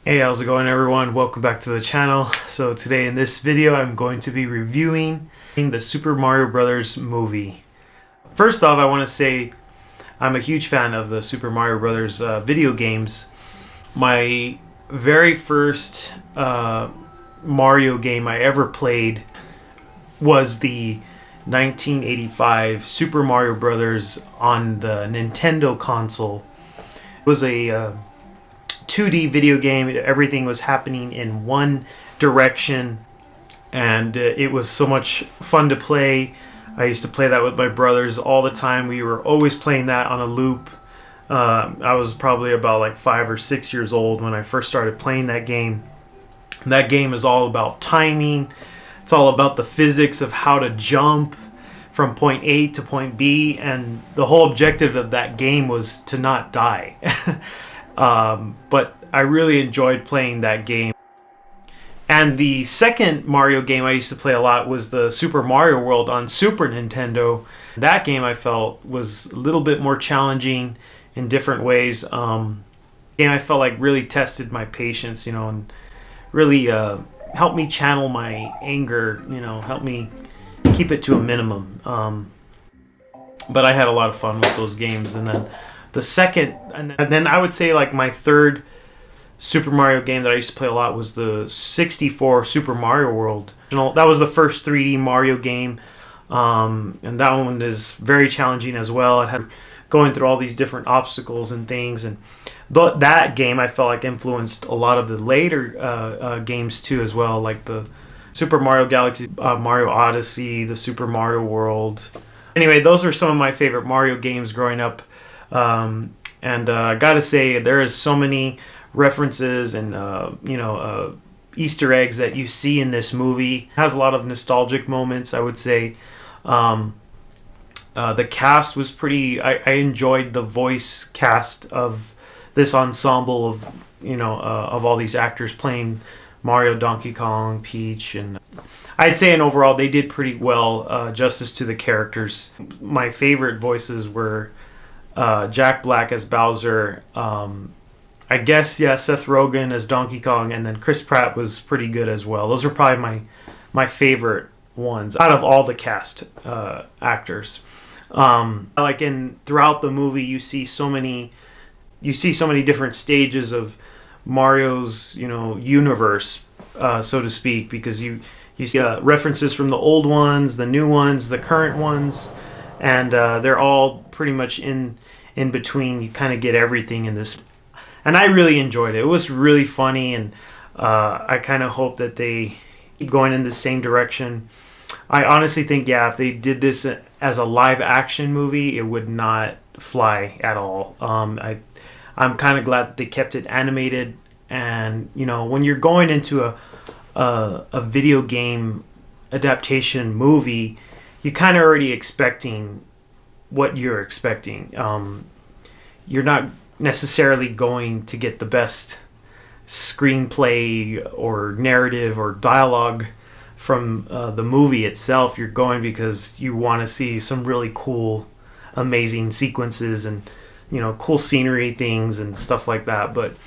Hey, how's it going everyone? Welcome back to the channel. So today in this video I'm going to be reviewing the Super Mario Brothers movie. First off, I want to say I'm a huge fan of the Super Mario Brothers video games. My very first Mario game I ever played was the 1985 Super Mario Brothers on the Nintendo console. It was a 2D video game. Everything was happening in one direction, and it was so much fun to play. I used to play that with my brothers all the time. We were always playing that on a loop. I was probably about like 5 or 6 years old when I first started playing that game. And that game is all about timing. It's all about the physics of how to jump from point A to point B, and the whole objective of that game was to not die. But I really enjoyed playing that game. And the second Mario game I used to play a lot was the Super Mario World on Super Nintendo. That game I felt was a little bit more challenging in different ways. Game I felt like really tested my patience, and really helped me channel my anger, helped me keep it to a minimum. But I had a lot of fun with those games. And then the second, and then I would say like my third Super Mario game that I used to play a lot was the 64 Super Mario World. That was the first 3D Mario game, and that one is very challenging as well. It had going through all these different obstacles and things, and that game I felt like influenced a lot of the later games too as well, like the Super Mario Galaxy, Mario Odyssey, the Super Mario World. Anyway, those are some of my favorite Mario games growing up. And I gotta say, there is so many references and Easter eggs that you see in this movie. It has a lot of nostalgic moments, I would say. The cast was pretty. I enjoyed the voice cast of this ensemble of of all these actors playing Mario, Donkey Kong, Peach, and I'd say in overall they did pretty well justice to the characters. My favorite voices were Jack Black as Bowser, I guess, Seth Rogen as Donkey Kong, and then Chris Pratt was pretty good as well. Those are probably my favorite ones out of all the cast actors. Throughout the movie you see so many different stages of Mario's universe, so to speak, because you see references from the old ones, the new ones, the current ones, and they're all pretty much in between. You kind of get everything in this, and I really enjoyed it. It was really funny, and I kind of hope that they keep going in the same direction. I honestly think, if they did this as a live action movie, it would not fly at all. I'm kind of glad that they kept it animated, and when you're going into a video game adaptation movie, you're kind of already expecting what you're expecting. You're not necessarily going to get the best screenplay or narrative or dialogue from the movie itself. You're going because you want to see some really cool, amazing sequences and cool scenery things and stuff like that. But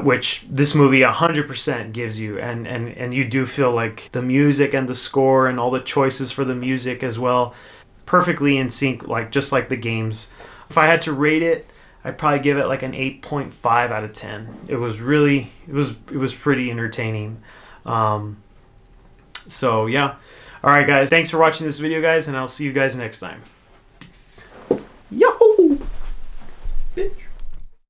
which this movie 100% gives you, and you do feel like the music and the score and all the choices for the music as well, perfectly in sync, just like the games. If I had to rate it, I'd probably give it like an 8.5 out of 10. It was pretty entertaining. So yeah. Alright guys, thanks for watching this video guys, and I'll see you guys next time.